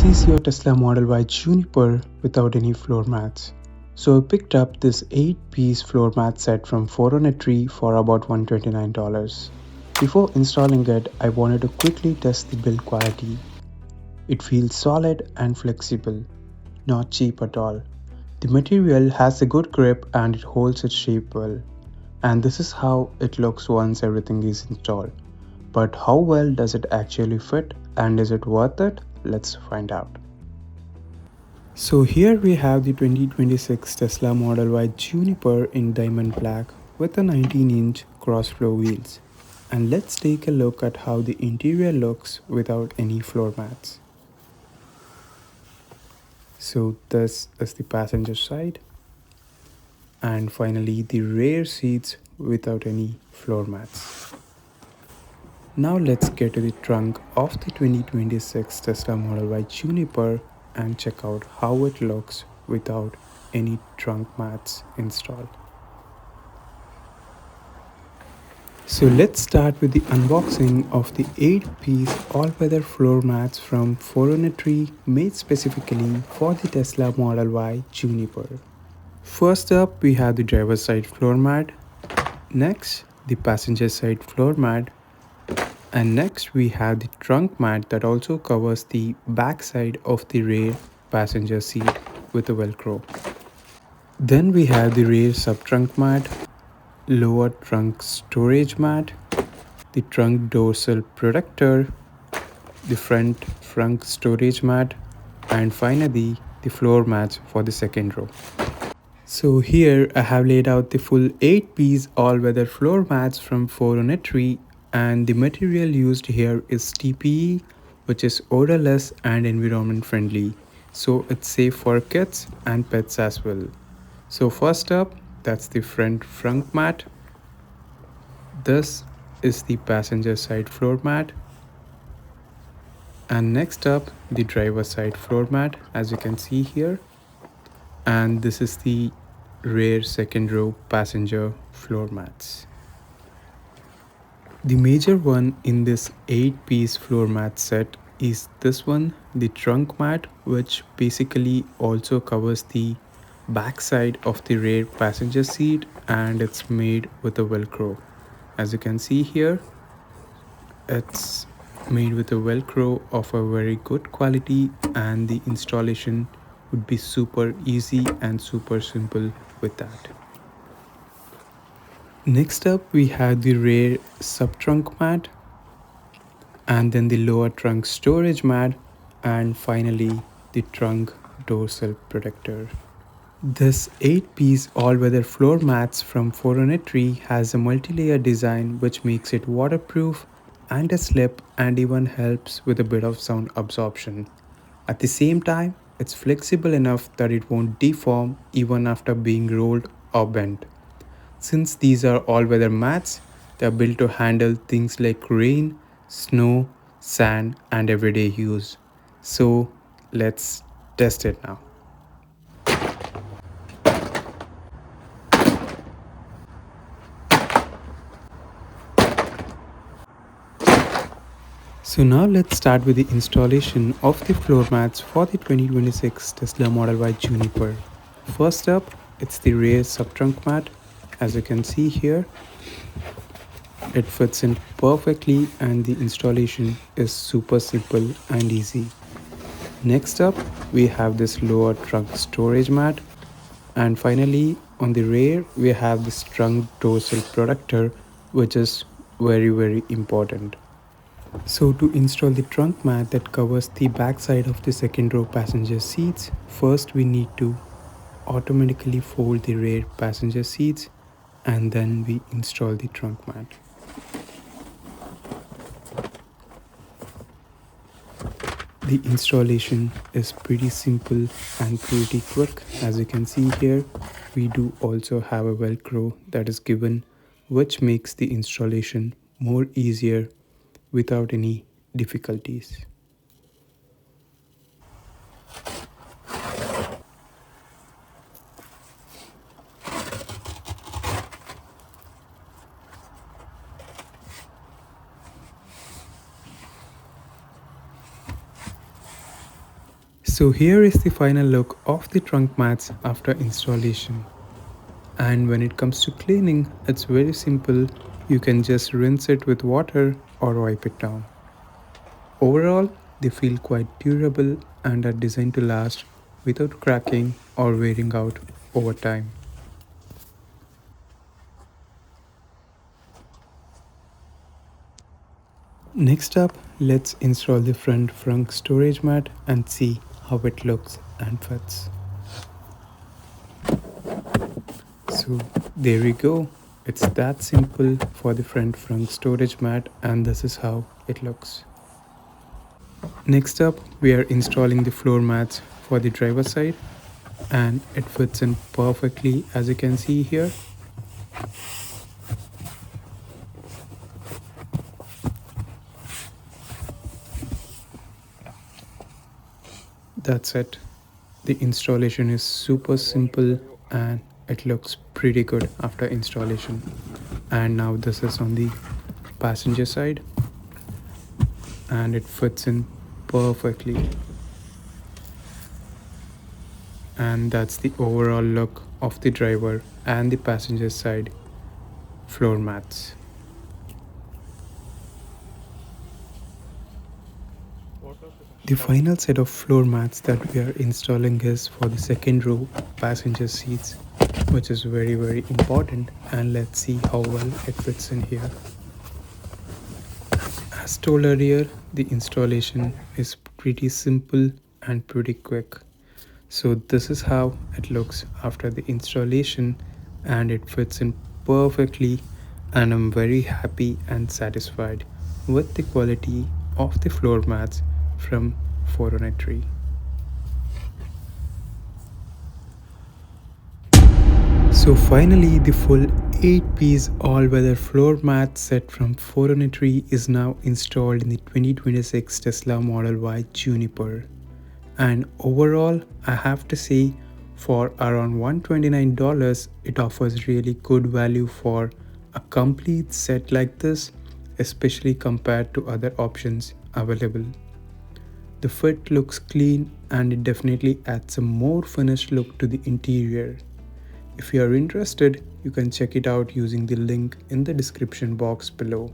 is your Tesla Model Y Juniper without any floor mats. So I picked up this 8-piece floor mat set from 403 for about $129. Before installing it, I wanted to quickly test the build quality. It feels solid and flexible, not cheap at all. The material has a good grip and it holds its shape well. And this is how it looks once everything is installed. But how well does it actually fit and is it worth it? Let's find out. So here we have the 2026 Tesla Model Y Juniper in diamond black with a 19-inch cross-flow wheels. And let's take a look at how the interior looks without any floor mats. So this is the passenger side and finally the rear seats without any floor mats. Now let's get to the trunk of the 2026 Tesla Model Y Juniper and check out how it looks without any trunk mats installed. So let's start with the unboxing of the 8-piece all-weather floor mats from 403 made specifically for the Tesla Model Y Juniper. First up we have the driver's side floor mat, next the passenger side floor mat, and next we have the trunk mat that also covers the back side of the rear passenger seat with a velcro. Then we have the rear sub-trunk mat, lower trunk storage mat, the trunk dorsal protector, the front trunk storage mat, and finally the floor mats for the second row. So here I have laid out the full 8-piece all-weather floor mats from 403 and the material used here is TPE, which is odorless and environment friendly. So it's safe for kids and pets as well. So first up, that's the front trunk mat. This is the passenger side floor mat. And next up, the driver side floor mat, as you can see here. And this is the rear second row passenger floor mats. The major one in this 8-piece floor mat set is this one, the trunk mat, which basically also covers the back side of the rear passenger seat and it's made with a velcro. As you can see here, it's made with a velcro of a very good quality and the installation would be super easy and super simple with that. Next up we have the rear sub-trunk mat and then the lower trunk storage mat and finally the trunk dorsal protector. This 8-piece all-weather floor mats from 403 has a multi-layer design which makes it waterproof, anti-slip and even helps with a bit of sound absorption. At the same time, it's flexible enough that it won't deform even after being rolled or bent. Since these are all-weather mats, they are built to handle things like rain, snow, sand and everyday use. So let's test it now. So now let's start with the installation of the floor mats for the 2026 Tesla Model Y Juniper. First up, it's the rear sub-trunk mat. As you can see here, it fits in perfectly and the installation is super simple and easy. Next up, we have this lower trunk storage mat. And finally, on the rear, we have this trunk dorsal protector, which is very important. So to install the trunk mat that covers the back side of the second row passenger seats, first we need to automatically fold the rear passenger seats and then we install the trunk mat. The installation is pretty simple and pretty quick. As you can see here, we do also have a velcro that is given, which makes the installation more easier without any difficulties. So here is the final look of the trunk mats after installation. And when it comes to cleaning, it's very simple. You can just rinse it with water or wipe it down. Overall, they feel quite durable and are designed to last without cracking or wearing out over time. Next up, let's install the front trunk storage mat and see how it looks and fits. So there we go. It's that simple for the front trunk storage mat, and this is how it looks. Next up, we are installing the floor mats for the driver side, and it fits in perfectly as you can see here. That's it. The installation is super simple and it looks pretty good after installation. And now this is on the passenger side and it fits in perfectly. And that's the overall look of the driver and the passenger side floor mats. The final set of floor mats that we are installing is for the second row passenger seats, which is very important, and let's see how well it fits in here. As told earlier, the installation is pretty simple and pretty quick. So this is how it looks after the installation and it fits in perfectly, and I'm very happy and satisfied with the quality of the floor mats from 403. So finally, the full 8-piece all-weather floor mat set from 403 is now installed in the 2026 Tesla Model Y Juniper. And overall, I have to say, for around $129, it offers really good value for a complete set like this, especially compared to other options available. The fit looks clean and it definitely adds a more finished look to the interior. If you are interested, you can check it out using the link in the description box below.